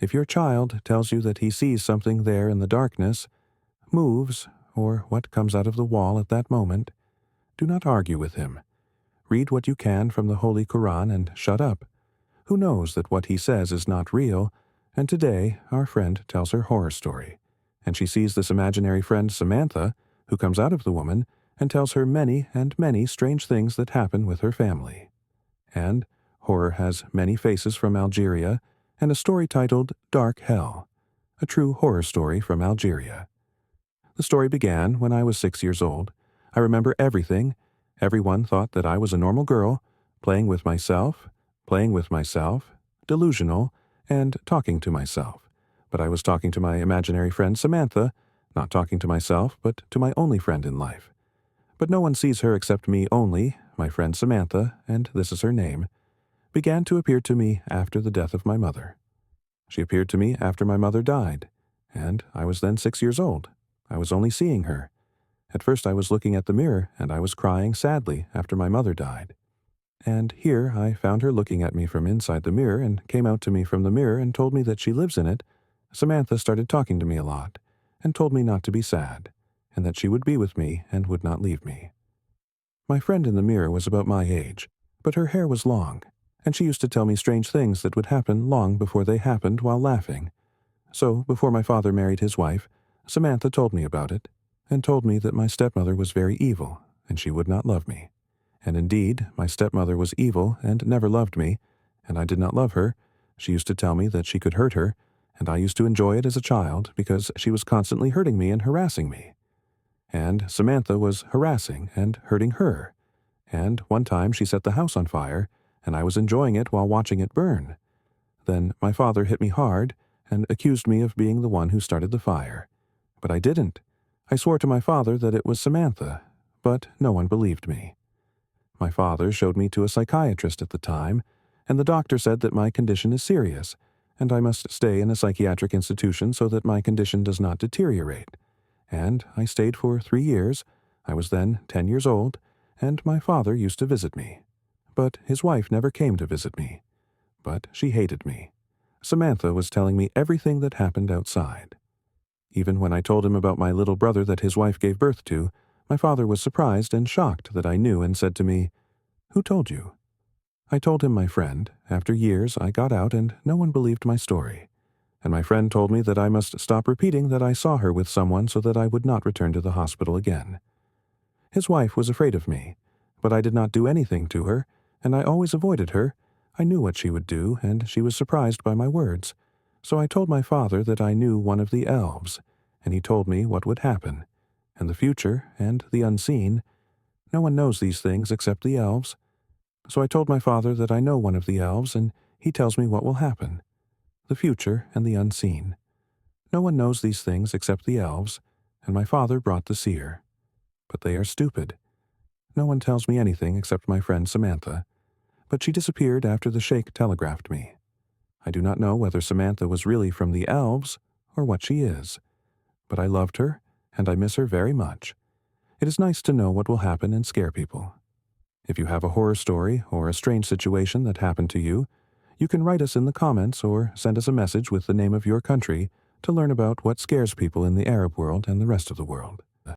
If your child tells you that he sees something there in the darkness, moves, or what comes out of the wall at that moment, do not argue with him. Read what you can from the Holy Quran and shut up. Who knows that what he says is not real? And today, our friend tells her horror story, and she sees this imaginary friend Samantha, who comes out of the woman and tells her many and many strange things that happen with her family. And horror has many faces from Algeria, and a story titled Dark Hell, a true horror story from Algeria. The story began when I was 6 years old. I remember everything. Everyone thought that I was a normal girl, playing with myself, delusional, and talking to myself. But I was talking to my imaginary friend Samantha, not talking to myself, but to my only friend in life. But no one sees her except me only. My friend Samantha, and this is her name, began to appear to me after the death of my mother. She appeared to me after my mother died, and I was then 6 years old. I was only seeing her. At first I was looking at the mirror, and I was crying sadly after my mother died. And here I found her looking at me from inside the mirror and came out to me from the mirror and told me that she lives in it. Samantha started talking to me a lot and told me not to be sad, and that she would be with me and would not leave me. My friend in the mirror was about my age, but her hair was long, and she used to tell me strange things that would happen long before they happened while laughing. So, before my father married his wife, Samantha told me about it, and told me that my stepmother was very evil, and she would not love me. And indeed, my stepmother was evil and never loved me, and I did not love her. She used to tell me that she could hurt her, and I used to enjoy it as a child because she was constantly hurting me and harassing me. And Samantha was harassing and hurting her. And one time she set the house on fire, and I was enjoying it while watching it burn. Then my father hit me hard and accused me of being the one who started the fire. But I didn't. I swore to my father that it was Samantha, but no one believed me. My father showed me to a psychiatrist at the time, and the doctor said that my condition is serious, and I must stay in a psychiatric institution so that my condition does not deteriorate. And I stayed for 3 years. I was then 10 years old, and my father used to visit me. But his wife never came to visit me. But she hated me. Samantha was telling me everything that happened outside. Even when I told him about my little brother that his wife gave birth to, my father was surprised and shocked that I knew and said to me, "Who told you?" I told him my friend. After years, I got out and no one believed my story. And my friend told me that I must stop repeating that I saw her with someone so that I would not return to the hospital again. His wife was afraid of me, but I did not do anything to her, and I always avoided her. I knew what she would do, and she was surprised by my words. So I told my father that I knew one of the elves, and he told me what would happen, and the future, and the unseen. No one knows these things except the elves. So I told my father that I know one of the elves, and he tells me what will happen. The future and the unseen. No one knows these things except the elves, and my father brought the seer. But they are stupid. No one tells me anything except my friend Samantha, but she disappeared after the sheikh telegraphed me. I do not know whether Samantha was really from the elves or what she is, but I loved her, and I miss her very much. It is nice to know what will happen and scare people. If you have a horror story or a strange situation that happened to you, you can write us in the comments or send us a message with the name of your country to learn about what scares people in the Arab world and the rest of the world.